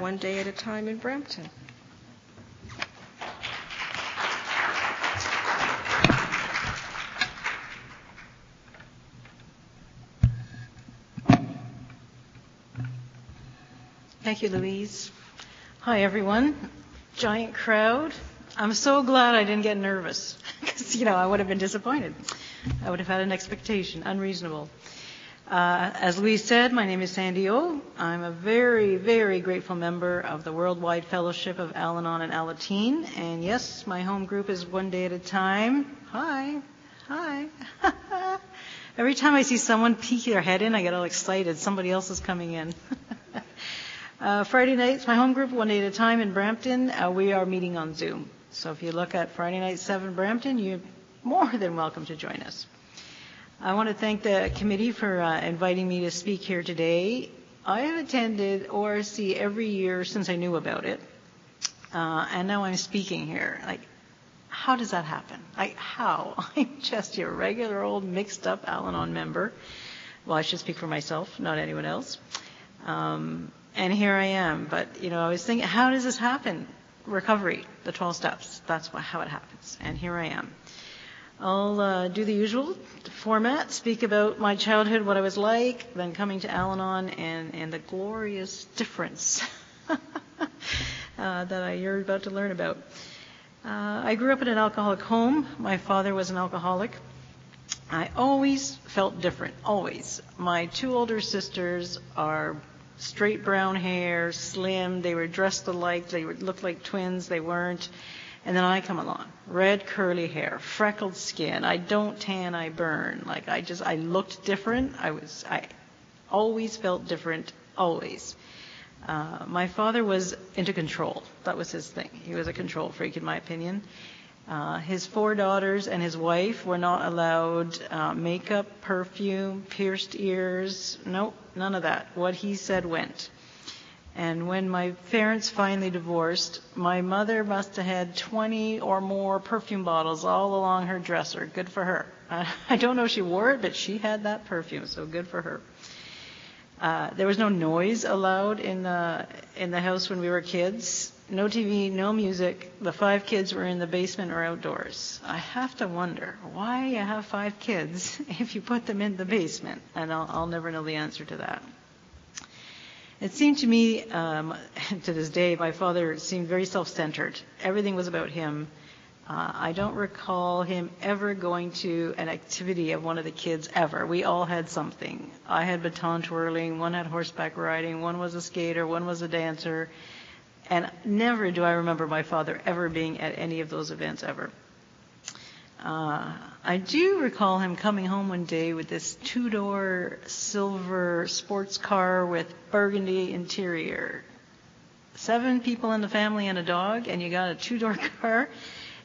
One Day at a Time in Brampton. Thank you, Louise. Hi, everyone. Giant crowd. I'm so glad I didn't get nervous because, I would have been disappointed. I would have had an expectation, unreasonable. As Louise said, my name is Sandy O. I'm a very, very grateful member of the Worldwide Fellowship of Al-Anon and Al-Ateen. And yes, my home group is One Day at a Time. Hi. Every time I see someone peek their head in, I get all excited. Somebody else is coming in. Friday nights, my home group, One Day at a Time in Brampton, we are meeting on Zoom. So if you look at Friday Night 7 Brampton, you're more than welcome to join us. I want to thank the committee for inviting me to speak here today. I have attended ORC every year since I knew about it, and now I'm speaking here. How does that happen? How? I'm just your regular old mixed up Al-Anon member. Well, I should speak for myself, not anyone else. And here I am. But, I was thinking, how does this happen? Recovery, the 12 steps. That's how it happens. And here I am. I'll do the usual format, speak about my childhood, what I was like, then coming to Al-Anon, and the glorious difference that you're about to learn about. I grew up in an alcoholic home. My father was an alcoholic. I always felt different, always. My two older sisters are straight brown hair, slim. They were dressed alike. They looked like twins. They weren't. And then I come along, red curly hair, freckled skin. I don't tan, I burn. I looked different. I always felt different, always. My father was into control. That was his thing. He was a control freak, in my opinion. His 4 daughters and his wife were not allowed makeup, perfume, pierced ears. Nope, none of that. What he said went. And when my parents finally divorced, my mother must have had 20 or more perfume bottles all along her dresser. Good for her. I don't know if she wore it, but she had that perfume, so good for her. There was no noise allowed in the house when we were kids. No TV, no music. The 5 kids were in the basement or outdoors. I have to wonder why you have 5 kids if you put them in the basement, and I'll never know the answer to that. It seemed to me, to this day, my father seemed very self-centered. Everything was about him. I don't recall him ever going to an activity of one of the kids ever. We all had something. I had baton twirling, one had horseback riding, one was a skater, one was a dancer. And never do I remember my father ever being at any of those events ever. I do recall him coming home one day with this 2-door silver sports car with burgundy interior. 7 people in the family and a dog, and you got a 2-door car.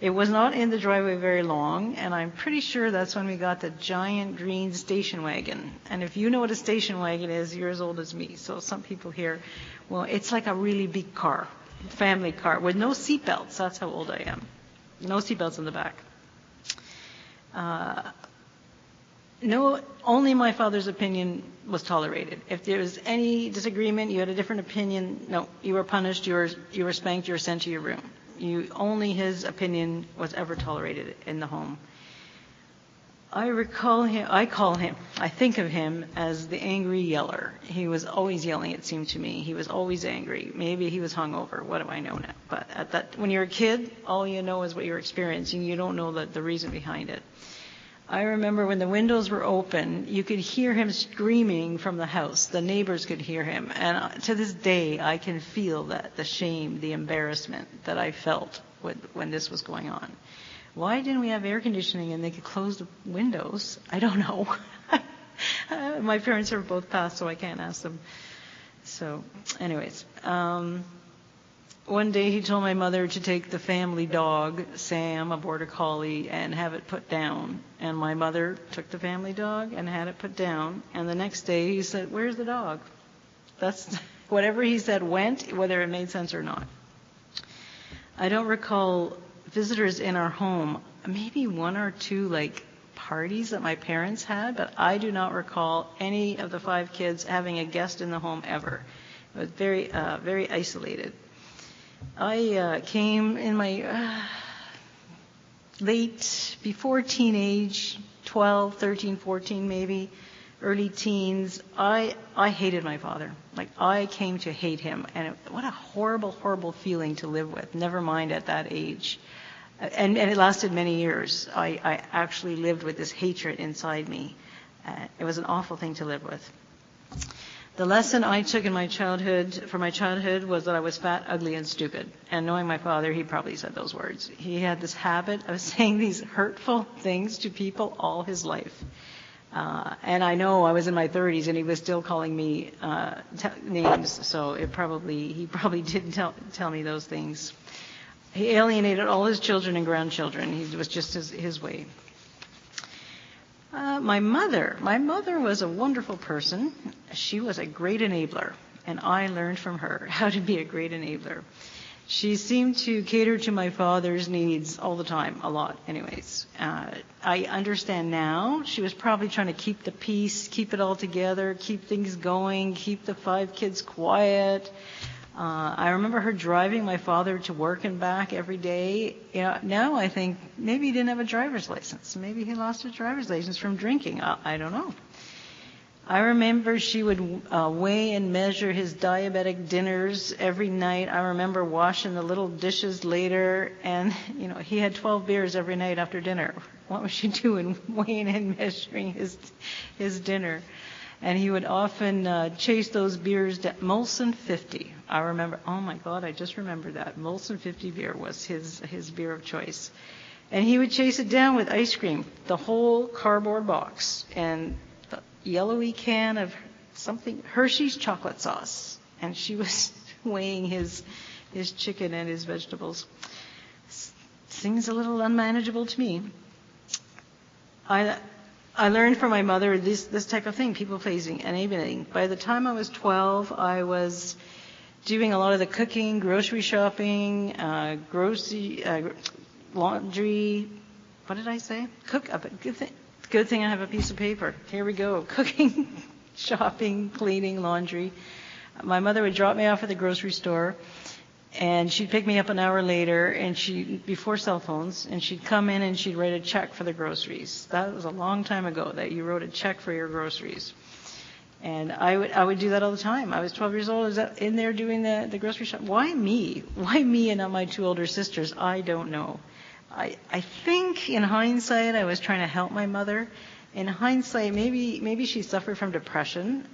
It was not in the driveway very long, and I'm pretty sure that's when we got the giant green station wagon. And if you know what a station wagon is, you're as old as me. So some people here, well, it's like a really big car, family car, with no seatbelts. That's how old I am. No seatbelts in the back. No, only my father's opinion was tolerated. If there was any disagreement, you had a different opinion, no, you were punished, you were spanked, you were sent to your room. Only his opinion was ever tolerated in the home. I think of him as the angry yeller. He was always yelling, it seemed to me. He was always angry. Maybe he was hungover. What do I know now? But when you're a kid, all you know is what you're experiencing. You don't know the reason behind it. I remember when the windows were open, you could hear him screaming from the house. The neighbors could hear him. And to this day, I can feel the shame, the embarrassment that I felt when this was going on. Why didn't we have air conditioning and they could close the windows? I don't know. My parents are both passed, so I can't ask them. So, anyways. One day he told my mother to take the family dog, Sam, a border collie, and have it put down. And my mother took the family dog and had it put down. And the next day he said, "Where's the dog?" That's whatever he said went, whether it made sense or not. I don't recall visitors in our home, maybe 1 or 2 parties that my parents had, but I do not recall any of the 5 kids having a guest in the home ever. I was very isolated. I came in my before teenage, 12, 13, 14 maybe, early teens. I hated my father. Like, I came to hate him. And what a horrible, horrible feeling to live with, never mind at that age. And it lasted many years. I actually lived with this hatred inside me. It was an awful thing to live with. The lesson I took in my childhood was that I was fat, ugly, and stupid. And knowing my father, he probably said those words. He had this habit of saying these hurtful things to people all his life. And I know I was in my 30s and he was still calling me names, so he probably did tell me those things. He alienated all his children and grandchildren. He was just his way. My mother was a wonderful person. She was a great enabler, and I learned from her how to be a great enabler. She seemed to cater to my father's needs all the time, a lot anyways. I understand now she was probably trying to keep the peace, keep it all together, keep things going, keep the 5 kids quiet. I remember her driving my father to work and back every day. Now I think maybe he didn't have a driver's license. Maybe he lost his driver's license from drinking. I don't know. I remember she would weigh and measure his diabetic dinners every night. I remember washing the little dishes later, and he had 12 beers every night after dinner. What was she doing, weighing and measuring his dinner? And he would often chase those beers down. Molson 50. I remember, oh my God, I just remember that. Molson 50 beer was his beer of choice. And he would chase it down with ice cream, the whole cardboard box, and the yellowy can of something, Hershey's chocolate sauce. And she was weighing his chicken and his vegetables. Seems a little unmanageable to me. I learned from my mother this type of thing, people-pleasing, enabling. By the time I was 12, I was doing a lot of the cooking, grocery shopping, laundry. What did I say? Good thing I have a piece of paper. Here we go. Cooking, shopping, cleaning, laundry. My mother would drop me off at the grocery store, and she'd pick me up an hour later, and before cell phones, and she'd come in and she'd write a check for the groceries. That was a long time ago that you wrote a check for your groceries. And I would do that all the time. I was 12 years old. I was in there doing the grocery shop. Why me? Why me and not my 2 older sisters? I don't know. I think in hindsight I was trying to help my mother. In hindsight, maybe she suffered from depression,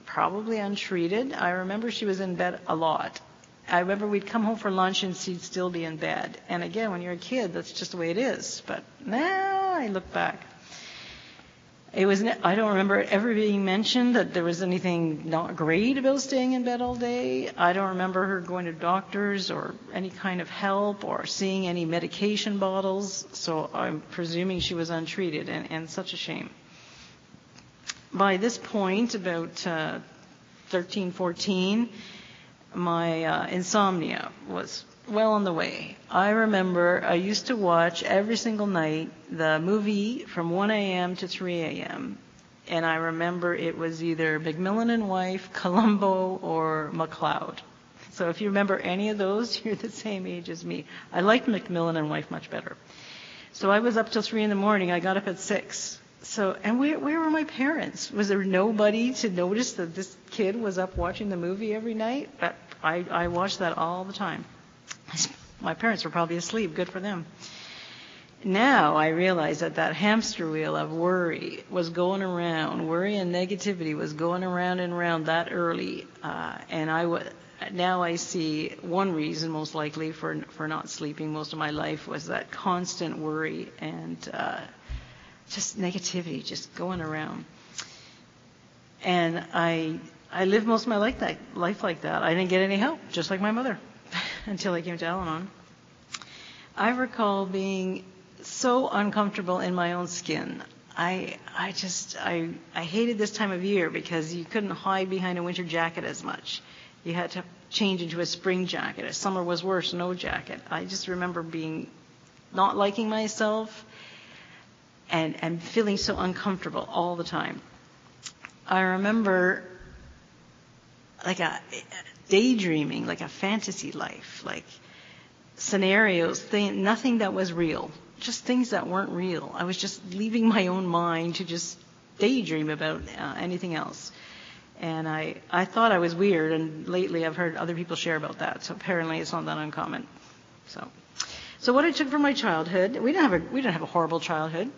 probably untreated. I remember she was in bed a lot. I remember we'd come home for lunch and she'd still be in bed. And again, when you're a kid, that's just the way it is. But now I look back. I don't remember it ever being mentioned that there was anything not great about staying in bed all day. I don't remember her going to doctors or any kind of help or seeing any medication bottles. So I'm presuming she was untreated, and such a shame. By this point, about 13, 14, my insomnia was well on the way. I remember I used to watch every single night the movie from 1 a.m. to 3 a.m. And I remember it was either Macmillan and Wife, Columbo, or MacLeod. So if you remember any of those, you're the same age as me. I liked Macmillan and Wife much better. So I was up till 3 in the morning. I got up at 6. And where were my parents? Was there nobody to notice that this kid was up watching the movie every night? But I watched that all the time. My parents were probably asleep. Good for them. Now I realize that hamster wheel of worry was going around. Worry and negativity was going around and around that early. Now I see one reason, most likely, for not sleeping most of my life was that constant worry and just negativity just going around. And I lived most of my life like that. I didn't get any help, just like my mother, until I came to Al-Anon. I recall being so uncomfortable in my own skin. I hated this time of year because you couldn't hide behind a winter jacket as much. You had to change into a spring jacket. Summer was worse, no jacket. I just remember not liking myself and feeling so uncomfortable all the time. I remember like a daydreaming, like a fantasy life, like scenarios, nothing that was real, just things that weren't real. I was just leaving my own mind to just daydream about anything else. And I thought I was weird, and lately I've heard other people share about that, so apparently it's not that uncommon. So what I took from my childhood, we didn't have a horrible childhood.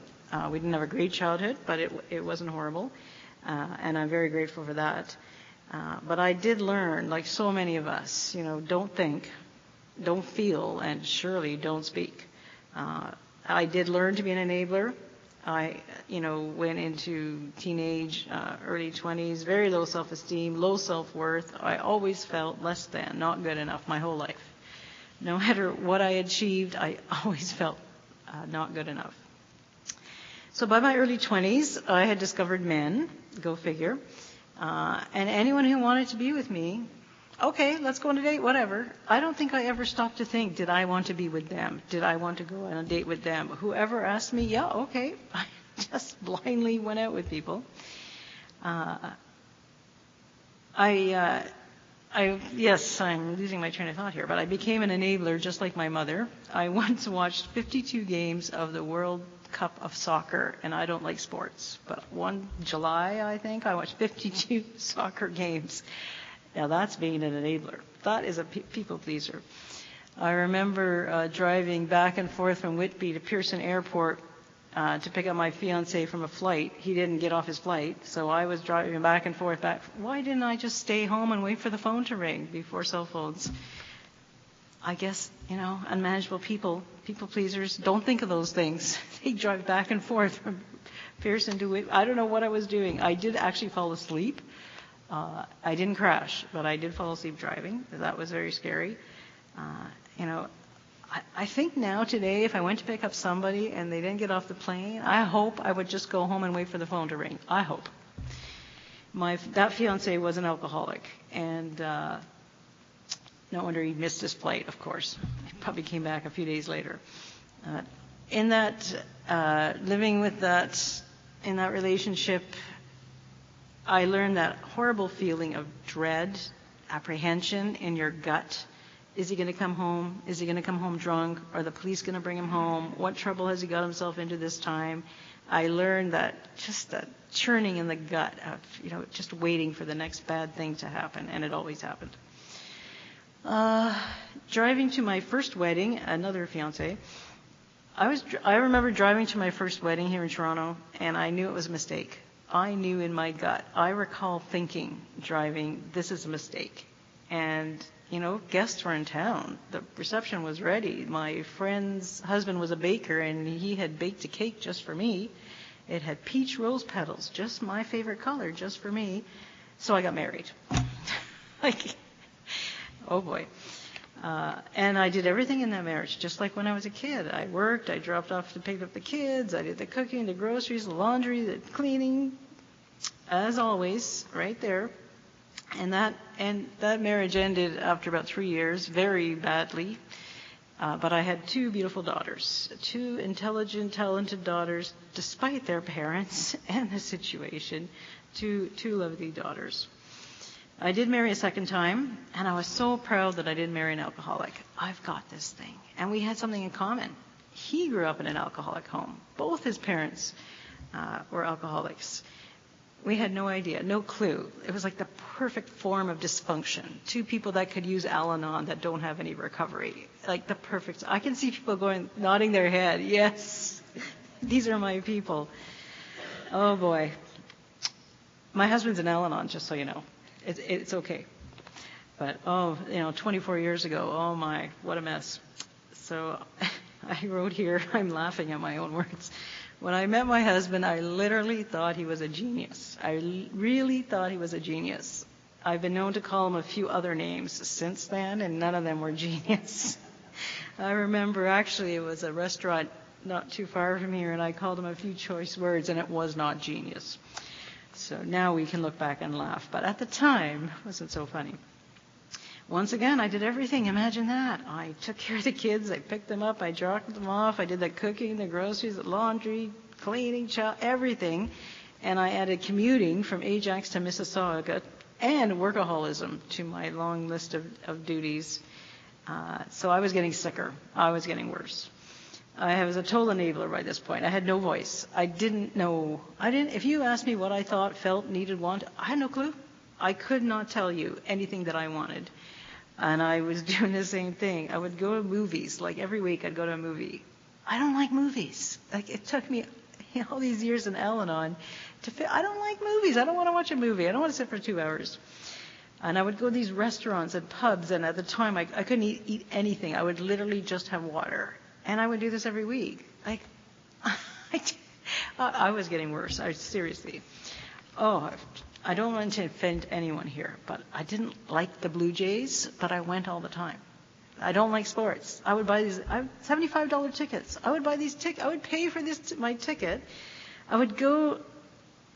We didn't have a great childhood, but it wasn't horrible, and I'm very grateful for that. But I did learn, like so many of us, don't think, don't feel, and surely don't speak. I did learn to be an enabler. I, went into teenage, early 20s, very low self-esteem, low self-worth. I always felt less than, not good enough my whole life. No matter what I achieved, I always felt not good enough. So by my early 20s, I had discovered men, go figure, and anyone who wanted to be with me, okay, let's go on a date, whatever. I don't think I ever stopped to think, did I want to be with them? Did I want to go on a date with them? Whoever asked me, yeah, okay. I just blindly went out with people. Yes, I'm losing my train of thought here, but I became an enabler just like my mother. I once watched 52 games of the World Cup of soccer, and I don't like sports, but one July, I think, I watched 52 soccer games. Now that's being an enabler. That is a people pleaser. I remember driving back and forth from Whitby to Pearson Airport to pick up my fiancé from a flight. He didn't get off his flight, so I was driving back and forth back. Why didn't I just stay home and wait for the phone to ring before cell phones? I guess, unmanageable people pleasers, don't think of those things. They drive back and forth from Pearson to Whitby. I don't know what I was doing. I did actually fall asleep. I didn't crash, but I did fall asleep driving. That was very scary. I think now today, if I went to pick up somebody and they didn't get off the plane, I hope I would just go home and wait for the phone to ring. I hope. That fiancé was an alcoholic, and no wonder he missed his flight, of course. He probably came back a few days later. In that, living with that, in that relationship, I learned that horrible feeling of dread, apprehension in your gut. Is he going to come home? Is he going to come home drunk? Are the police going to bring him home? What trouble has he got himself into this time? I learned that just that churning in the gut of, just waiting for the next bad thing to happen, and it always happened. Driving to my first wedding, another fiancé, I remember driving to my first wedding here in Toronto, and I knew it was a mistake. I knew in my gut. I recall thinking, driving, this is a mistake. And, guests were in town. The reception was ready. My friend's husband was a baker, and he had baked a cake just for me. It had peach rose petals, just my favorite color, just for me. So I got married. Oh boy. And I did everything in that marriage, just like when I was a kid. I worked, I dropped off to pick up the kids, I did the cooking, the groceries, the laundry, the cleaning, as always, right there. And that marriage ended after about 3 years, very badly. But I had 2 beautiful daughters, 2 intelligent, talented daughters, despite their parents and the situation, 2 lovely daughters. I did marry a second time, and I was so proud that I didn't marry an alcoholic. I've got this thing. And we had something in common. He grew up in an alcoholic home. Both his parents were alcoholics. We had no idea, no clue. It was like the perfect form of dysfunction. 2 people that could use Al-Anon that don't have any recovery. Like the perfect. I can see people nodding their head. Yes, these are my people. Oh boy. My husband's an Al-Anon, just so you know. It's okay. But, 24 years ago, oh my, what a mess. So I wrote here, I'm laughing at my own words. When I met my husband, I literally thought he was a genius. I really thought he was a genius. I've been known to call him a few other names since then, and none of them were genius. I remember actually it was a restaurant not too far from here, and I called him a few choice words, and it was not genius. So now we can look back and laugh. But at the time, it wasn't so funny. Once again, I did everything. Imagine that. I took care of the kids. I picked them up. I dropped them off. I did the cooking, the groceries, the laundry, cleaning, everything. And I added commuting from Ajax to Mississauga. and workaholism to my long list of duties. So I was getting sicker. I was getting worse. I was a total enabler by this point. I had no voice. I didn't know. If you asked me what I thought, felt, needed, wanted, I had no clue. I could not tell you anything that I wanted. And I was doing the same thing. I would go to movies. Like every week I'd go to a movie. I don't like movies. Like it took me all these years in Al-Anon I don't like movies. I don't want to watch a movie. I don't want to sit for 2 hours. And I would go to these restaurants and pubs, and at the time I couldn't eat anything. I would literally just have water. And I would do this every week. Like, I was getting worse. Seriously. I don't want to offend anyone here, but I didn't like the Blue Jays, but I went all the time. I don't like sports. I would buy these $75 tickets. I would buy these tickets. I would pay for my ticket. I would go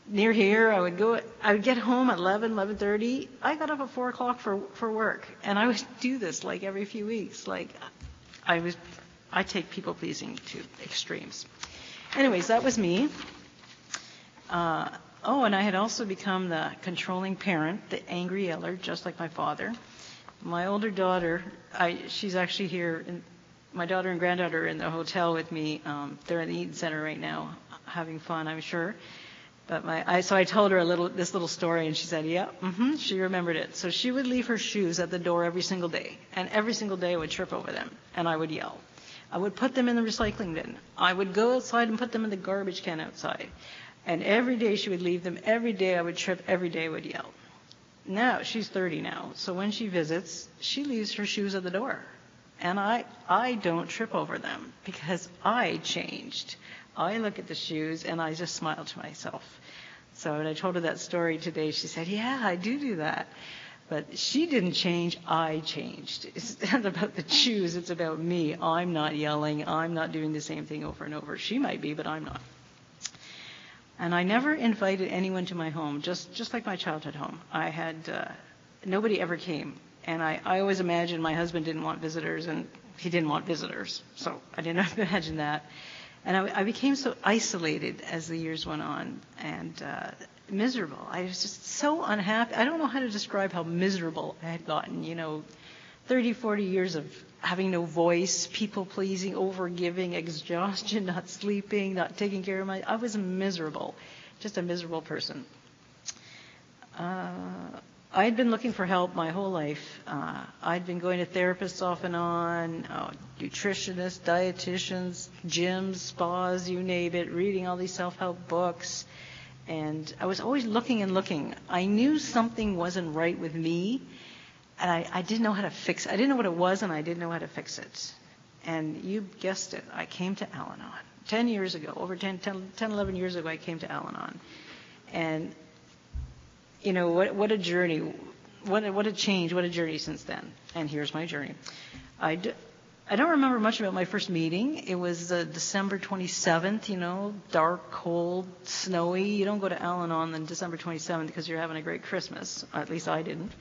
near here. I would get home at 11:30. I got up at 4 o'clock for work, and I would do this like every few weeks. Like I take people pleasing to extremes. Anyways, that was me. And I had also become the controlling parent, the angry yeller, just like my father. My older daughter, she's actually here. My daughter and granddaughter are in the hotel with me. They're in the Eaton Center right now, having fun, I'm sure. But so I told her this little story, and she said, "Yeah, she remembered it." So she would leave her shoes at the door every single day, and every single day I would trip over them, and I would yell. I would put them in the recycling bin. I would go outside and put them in the garbage can outside. And every day she would leave them. Every day I would trip. Every day I would yell. Now, she's 30 now, so when she visits, she leaves her shoes at the door. And I don't trip over them because I changed. I look at the shoes and I just smile to myself. So when I told her that story today, she said, "Yeah, I do that." But she didn't change, I changed. It's not about the shoes, it's about me. I'm not yelling, I'm not doing the same thing over and over. She might be, but I'm not. And I never invited anyone to my home, just like my childhood home. I had, nobody ever came. And I always imagined my husband didn't want visitors, and he didn't want visitors. So I didn't imagine that. And I became so isolated as the years went on, and miserable. I was just so unhappy. I don't know how to describe how miserable I had gotten, 30, 40 years of having no voice, people pleasing, overgiving, exhaustion, not sleeping, not taking care of I was miserable, just a miserable person. I'd been looking for help my whole life. I'd been going to therapists off and on, nutritionists, dietitians, gyms, spas, you name it, reading all these self-help books. And I was always looking and looking. I knew something wasn't right with me, and I didn't know how to fix it. I didn't know what it was, and I didn't know how to fix it. And you guessed it, I came to Al-Anon. 10 years ago, over 10, 11 years ago, I came to Al-Anon. And, what a journey, what a change, what a journey since then. And here's my journey. I don't remember much about my first meeting. It was December 27th, dark, cold, snowy. You don't go to Al-Anon on December 27th because you're having a great Christmas. At least I didn't.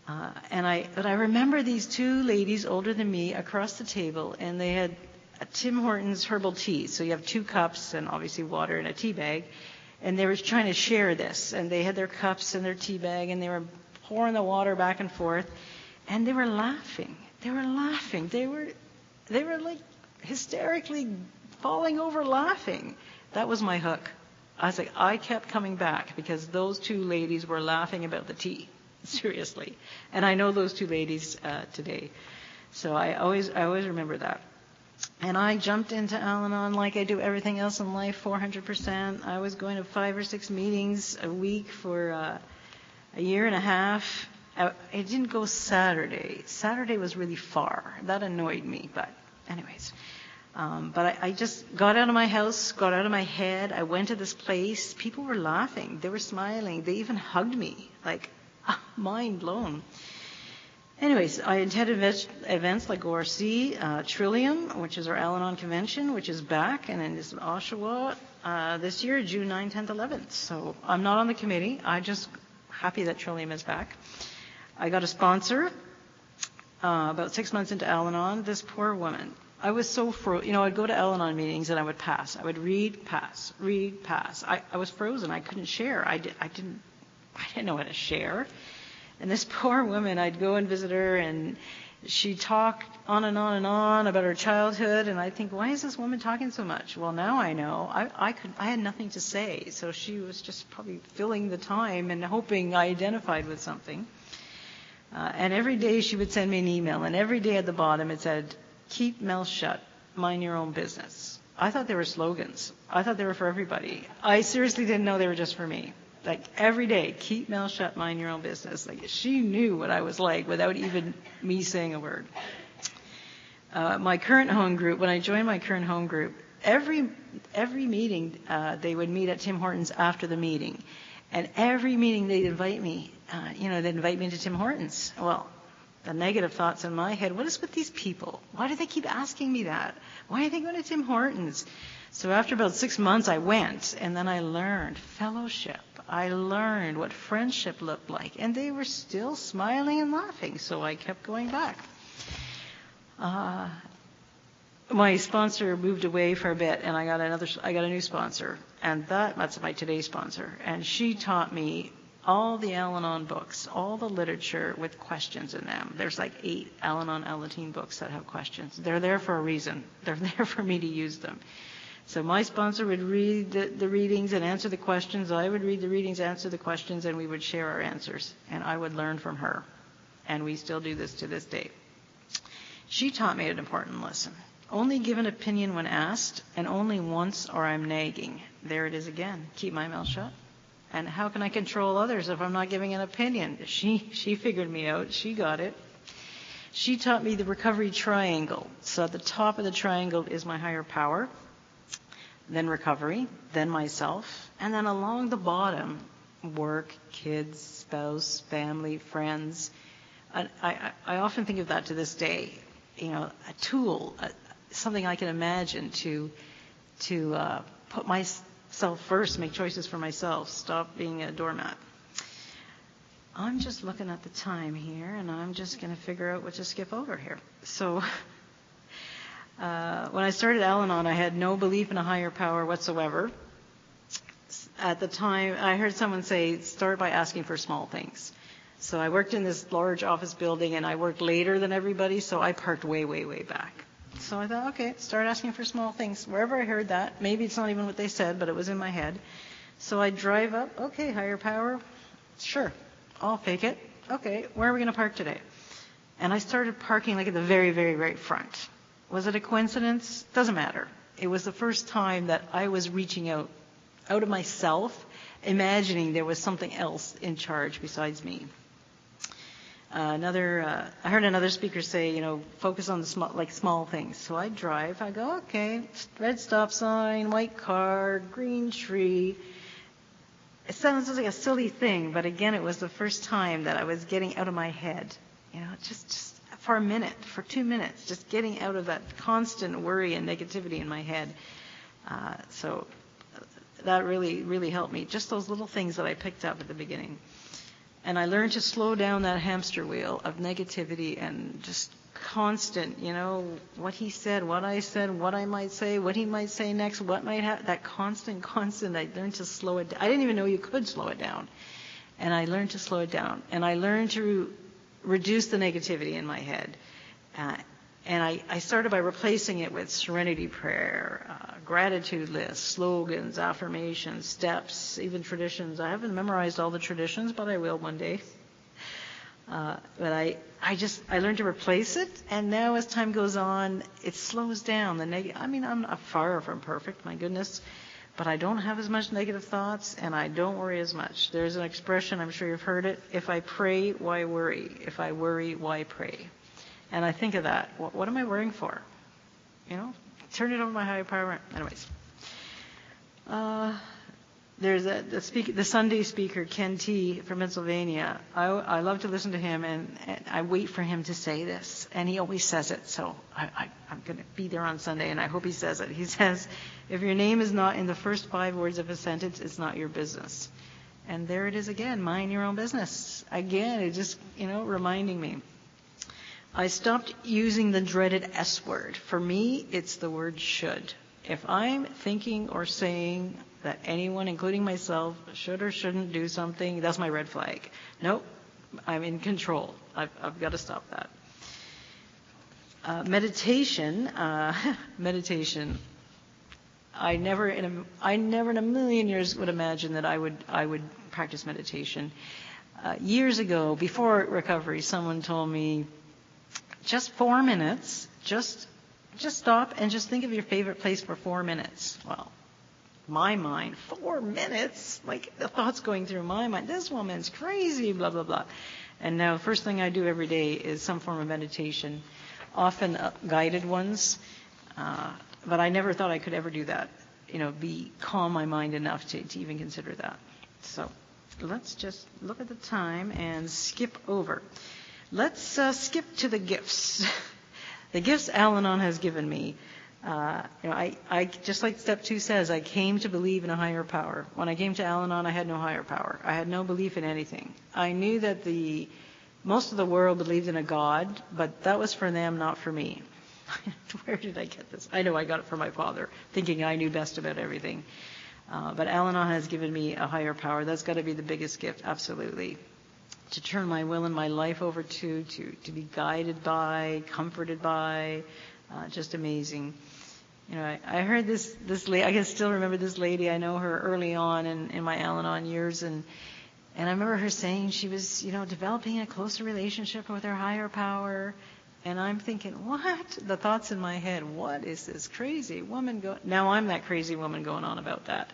But I remember these two ladies older than me across the table, and they had a Tim Hortons herbal tea. So you have 2 cups and obviously water in a tea bag. And they were trying to share this. And they had their cups and their tea bag, and they were pouring the water back and forth. And they were laughing. They were laughing. They were like hysterically falling over laughing. That was my hook. I kept coming back because those 2 ladies were laughing about the tea. Seriously. And I know those 2 ladies today. So I always remember that. And I jumped into Al-Anon like I do everything else in life, 400%. I was going to 5 or 6 meetings a week for a year and a half. It didn't go Saturday. Saturday was really far. That annoyed me. But anyways. But I just got out of my house, got out of my head. I went to this place. People were laughing. They were smiling. They even hugged me. Like, mind blown. Anyways, I attended events like ORC, Trillium, which is our Al-Anon convention, which is back, and then it's in Oshawa this year, June 9th, 10th, 11th. So I'm not on the committee. I'm just happy that Trillium is back. I got a sponsor about 6 months into Al-Anon. This poor woman. I was so I'd go to Al-Anon meetings and I would pass. I would read, pass. I was frozen. I couldn't share. I I didn't know how to share. And this poor woman, I'd go and visit her, and she'd talk on and on and on about her childhood, and I'd think, why is this woman talking so much? Well, now I know. I had nothing to say, so she was just probably filling the time and hoping I identified with something. And every day she would send me an email, and every day at the bottom it said, keep mouth shut, mind your own business. I thought they were slogans. I thought they were for everybody. I seriously didn't know they were just for me. Like every day, keep mouth shut, mind your own business. Like she knew what I was like without even me saying a word. My current home group, when I joined my current home group, every meeting they would meet at Tim Hortons after the meeting. And every meeting they'd invite me, they'd invite me to Tim Hortons. Well, the negative thoughts in my head, what is with these people? Why do they keep asking me that? Why are they going to Tim Hortons? So after about 6 months, I went, and then I learned fellowship. I learned what friendship looked like, and they were still smiling and laughing, so I kept going back. My sponsor moved away for a bit, and I got a new sponsor, and that's my today's sponsor. And she taught me all the Al-Anon books, all the literature with questions in them. There's like 8 Al-Anon Alateen books that have questions. They're there for a reason. They're there for me to use them. So my sponsor would read the readings and answer the questions. I would read the readings, answer the questions, and we would share our answers. And I would learn from her. And we still do this to this day. She taught me an important lesson. Only give an opinion when asked, and only once or I'm nagging. There it is again. Keep my mouth shut. And how can I control others if I'm not giving an opinion? She figured me out. She got it. She taught me the recovery triangle. So at the top of the triangle is my higher power, then recovery, then myself, and then along the bottom, work, kids, spouse, family, friends. I often think of that to this day. A tool, something I can imagine to put myself first, make choices for myself, stop being a doormat. I'm just looking at the time here, and I'm just going to figure out what to skip over here. So when I started Al-Anon, I had no belief in a higher power whatsoever. At the time, I heard someone say, start by asking for small things. So I worked in this large office building, and I worked later than everybody, so I parked way, way, way back. So I thought, okay, start asking for small things. Wherever I heard that, maybe it's not even what they said, but it was in my head. So I drive up, okay, higher power, sure, I'll fake it. Okay, where are we going to park today? And I started parking like at the very, very, very front. Was it a coincidence? Doesn't matter. It was the first time that I was reaching out of myself, imagining there was something else in charge besides me. I heard another speaker say, focus on the small things. So I drive. I go, okay, red stop sign, white car, green tree. It sounds like a silly thing, but again, it was the first time that I was getting out of my head. Just for a minute, for 2 minutes, just getting out of that constant worry and negativity in my head. So that really, really helped me. Just those little things that I picked up at the beginning. And I learned to slow down that hamster wheel of negativity and just constant, what he said, what I said, what I might say, what he might say next, what might happen. That constant, I learned to slow it down. I didn't even know you could slow it down. And I learned to slow it down. And I learned to reduce the negativity in my head. And I started by replacing it with serenity prayer, gratitude lists, slogans, affirmations, steps, even traditions. I haven't memorized all the traditions, but I will one day. But I learned to replace it, and now as time goes on, it slows down. I'm not far from perfect, my goodness, but I don't have as much negative thoughts, and I don't worry as much. There's an expression, I'm sure you've heard it, if I pray, why worry? If I worry, why pray? And I think of that. What am I worrying for? Turn it over to my higher power. Anyways. There's the Sunday speaker, Ken T. from Pennsylvania. I love to listen to him, and I wait for him to say this. And he always says it, so I'm going to be there on Sunday, and I hope he says it. He says, if your name is not in the first 5 words of a sentence, it's not your business. And there it is again, mind your own business. Again, it just, reminding me. I stopped using the dreaded S word. For me, it's the word should. If I'm thinking or saying that anyone, including myself, should or shouldn't do something, that's my red flag. Nope, I'm in control. I've got to stop that. Meditation. I never in a million years would imagine that I would practice meditation. Years ago, before recovery, someone told me, just 4 minutes, just stop and just think of your favorite place for 4 minutes. Well, my mind, 4 minutes? Like, the thoughts going through my mind, this woman's crazy, blah, blah, blah. And now, first thing I do every day is some form of meditation, often guided ones. But I never thought I could ever do that, calm my mind enough to even consider that. So let's just look at the time and skip over. Let's skip to the gifts. The gifts Al-Anon has given me. I just like step 2 says, I came to believe in a higher power. When I came to Al-Anon, I had no higher power. I had no belief in anything. I knew that most of the world believed in a God, but that was for them, not for me. Where did I get this? I know I got it from my father, thinking I knew best about everything. But Al-Anon has given me a higher power. That's got to be the biggest gift, absolutely. To turn my will and my life over to be guided by, comforted by, just amazing. I heard this lady, I can still remember this lady. I know her early on in my Al-Anon years, and I remember her saying she was, developing a closer relationship with her higher power. And I'm thinking, what? The thoughts in my head, what is this crazy woman now I'm that crazy woman going on about that.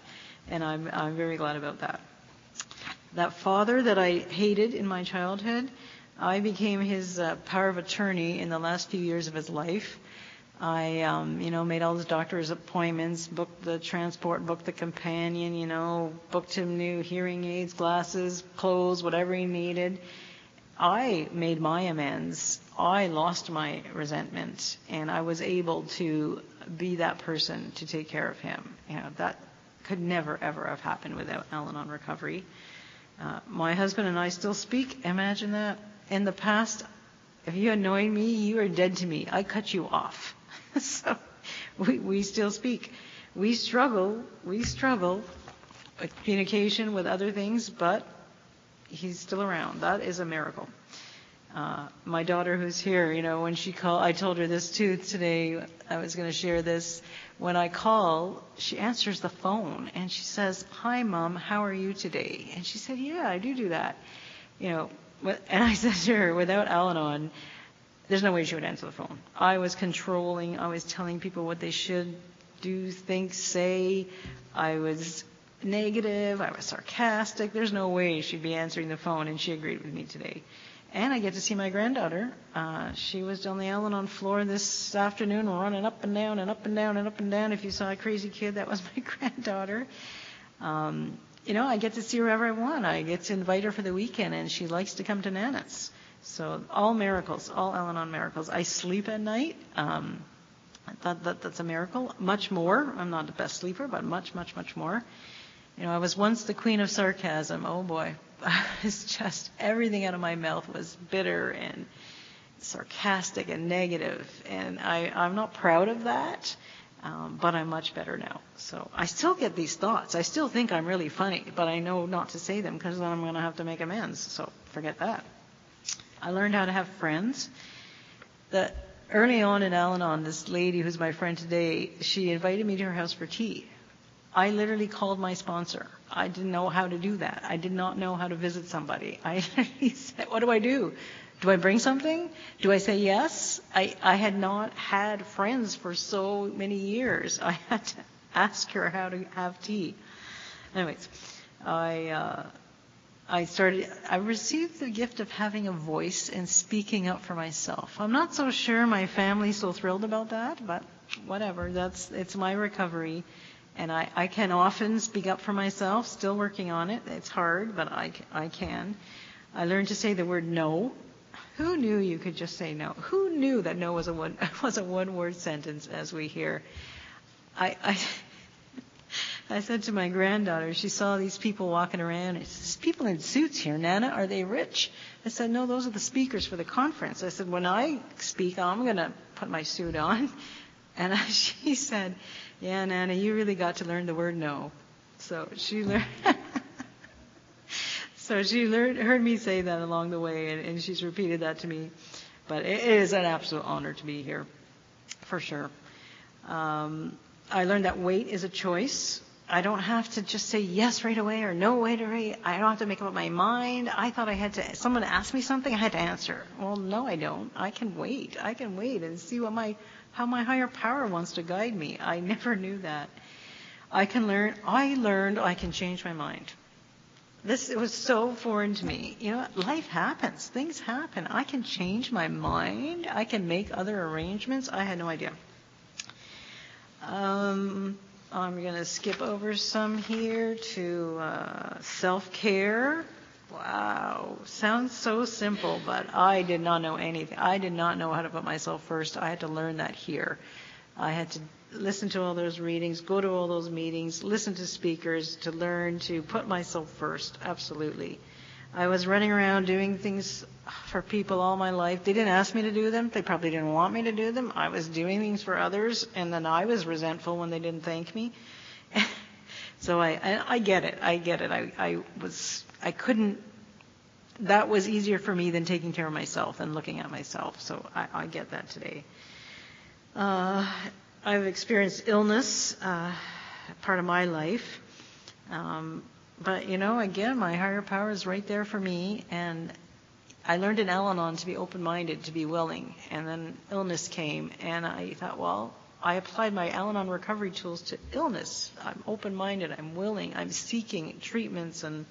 And I'm very glad about that. That father that I hated in my childhood, I became his power of attorney in the last few years of his life. I, made all his doctor's appointments, booked the transport, booked the companion, booked him new hearing aids, glasses, clothes, whatever he needed. I made my amends. I lost my resentment, and I was able to be that person to take care of him. That could never, ever have happened without Al-Anon recovery. My husband and I still speak. Imagine that. In the past, if you annoyed me, you are dead to me. I cut you off. So we still speak. We struggle with communication, with other things, but he's still around. That is a miracle. My daughter who's here, when she called, I told her this too today. I was going to share this. When I call, she answers the phone and she says, "Hi, Mom, how are you today?" And she said, "Yeah, I do that." And I said to her, without Al-Anon, there's no way she would answer the phone. I was controlling. I was telling people what they should do, think, say. I was negative. I was sarcastic. There's no way she'd be answering the phone, and she agreed with me today. And I get to see my granddaughter. She was on the Al-Anon floor this afternoon, running up and down and up and down and up and down. If you saw a crazy kid, that was my granddaughter. I get to see her wherever I want. I get to invite her for the weekend, and she likes to come to Nana's. So all miracles, all Al-Anon miracles. I sleep at night. That's a miracle. Much more. I'm not the best sleeper, but much, much, much more. I was once the queen of sarcasm. Oh, boy. It's just everything out of my mouth was bitter and sarcastic and negative. And I'm not proud of that, but I'm much better now. So I still get these thoughts. I still think I'm really funny, but I know not to say them because then I'm going to have to make amends. So forget that. I learned how to have friends. Early on in Al-Anon, this lady who's my friend today, she invited me to her house for tea. I literally called my sponsor. I didn't know how to do that. I did not know how to visit somebody. I literally said, what do? Do I bring something? Do I say yes? I had not had friends for so many years. I had to ask her how to have tea. Anyways, I received the gift of having a voice and speaking up for myself. I'm not so sure my family's so thrilled about that, but whatever. It's my recovery. And I can often speak up for myself, still working on it. It's hard, but I can. I learned to say the word no. Who knew you could just say no? Who knew that no was a one-word sentence, as we hear? I said to my granddaughter, she saw these people walking around. She says, people in suits here, Nana, are they rich? I said, no, those are the speakers for the conference. I said, when I speak, I'm going to put my suit on. And she said, yeah, Nana, you really got to learn the word no. So she learned. So she heard me say that along the way, and she's repeated that to me. But it is an absolute honor to be here, for sure. I learned that wait is a choice. I don't have to just say yes right away or no right away. I don't have to make up my mind. I thought I had to, someone asked me something, I had to answer. Well, no, I don't. I can wait. I can wait and see how my higher power wants to guide me. I never knew that. I learned I can change my mind. It was so foreign to me. You know, life happens. Things happen. I can change my mind. I can make other arrangements. I had no idea. I'm going to skip over some here to self-care. Wow. Sounds so simple, but I did not know anything. I did not know how to put myself first. I had to learn that here. I had to listen to all those readings, go to all those meetings, listen to speakers to learn to put myself first. Absolutely. I was running around doing things for people all my life. They didn't ask me to do them. They probably didn't want me to do them. I was doing things for others, and then I was resentful when they didn't thank me. So I get it. I get it. I couldn't. That was easier for me than taking care of myself and looking at myself. So I get that today. I've experienced illness, part of my life. But, you know, again, my higher power is right there for me. And I learned in Al-Anon to be open-minded, to be willing. And then illness came. And I thought, well, I applied my Al-Anon recovery tools to illness. I'm open-minded. I'm willing. I'm seeking treatments and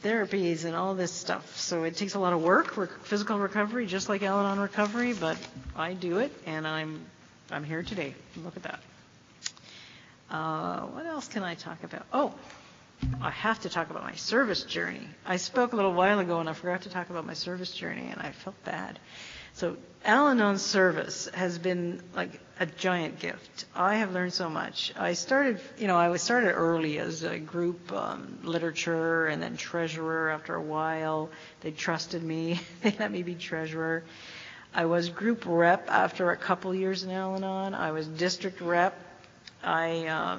therapies and all this stuff. So it takes a lot of work, physical recovery, just like Al-Anon recovery. But I do it, and I'm here today. Look at that. What else can I talk about? Oh, I have to talk about my service journey. I spoke a little while ago and I forgot to talk about my service journey, and I felt bad. So Al-Anon service has been like a giant gift. I have learned so much. I started early as a group literature and then treasurer after a while. They trusted me. They let me be treasurer. I was group rep after a couple years in Al-Anon. I was district rep. I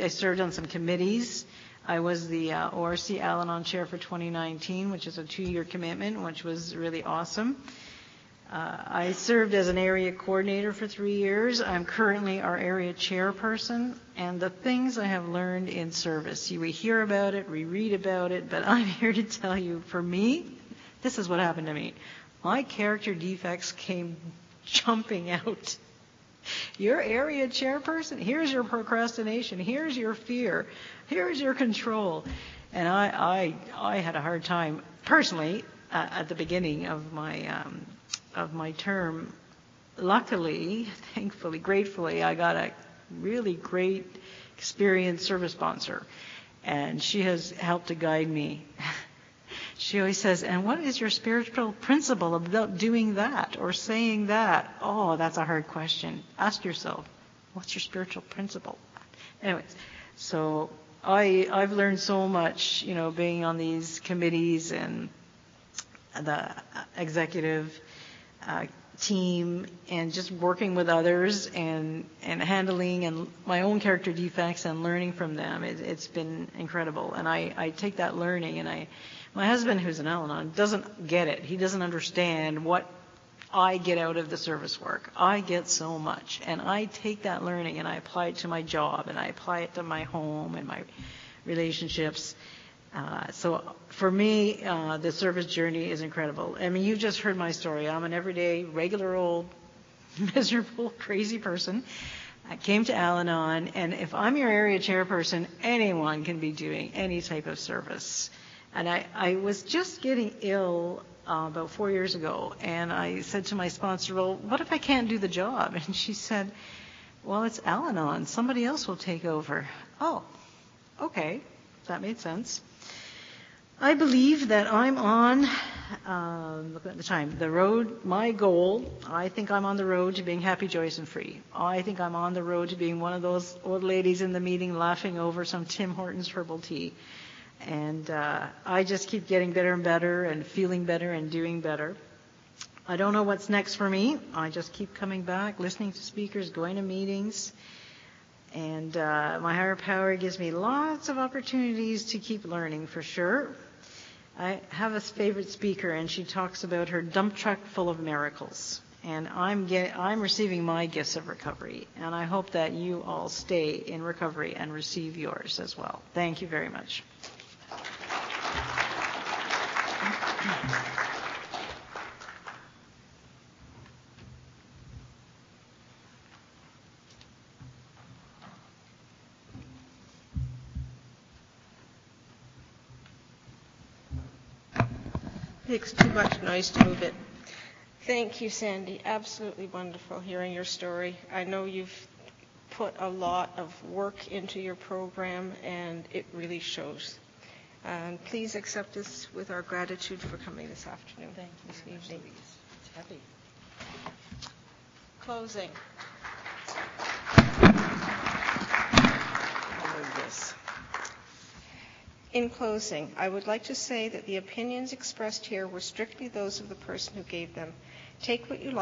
served on some committees. I was the ORC Al-Anon chair for 2019, which is a 2-year commitment, which was really awesome. I served as an area coordinator for 3 years. I'm currently our area chairperson. And the things I have learned in service, we hear about it, we read about it, but I'm here to tell you, for me, this is what happened to me. My character defects came jumping out. Your area chairperson, here's your procrastination, here's your fear, here's your control. And I had a hard time personally at the beginning of my term. Luckily, thankfully, gratefully, I got a really great, experienced service sponsor, and she has helped to guide me. She always says, and what is your spiritual principle about doing that or saying that? Oh, that's a hard question. Ask yourself, what's your spiritual principle? Anyways, so I've learned so much, being on these committees and the executive team and just working with others and handling and my own character defects and learning from them. It's been incredible. And I take that learning, and my husband, who's an Al-Anon, doesn't get it. He doesn't understand what I get out of the service work. I get so much. And I take that learning and I apply it to my job, and I apply it to my home and my relationships. So for me, the service journey is incredible. I mean, you just heard my story. I'm an everyday, regular old, miserable, crazy person. I came to Al-Anon, and if I'm your area chairperson, anyone can be doing any type of service. And I was just getting ill about 4 years ago, and I said to my sponsor, well, what if I can't do the job? And she said, well, it's Al-Anon. Somebody else will take over. Oh, okay. That made sense. I believe that I'm on, look at the time, the road, my goal, I think I'm on the road to being happy, joyous, and free. I think I'm on the road to being one of those old ladies in the meeting laughing over some Tim Hortons herbal tea. And I just keep getting better and better and feeling better and doing better. I don't know what's next for me. I just keep coming back, listening to speakers, going to meetings. And my higher power gives me lots of opportunities to keep learning, for sure. I have a favorite speaker, and she talks about her dump truck full of miracles. And I'm receiving my gifts of recovery, and I hope that you all stay in recovery and receive yours as well. Thank you very much. Makes too much noise to move it. Thank you, Sandy. Absolutely wonderful hearing your story. I know you've put a lot of work into your program, and it really shows. And please accept this with our gratitude for coming this afternoon. Thank you. This evening. It's heavy. Closing. This. In closing, I would like to say that the opinions expressed here were strictly those of the person who gave them. Take what you like.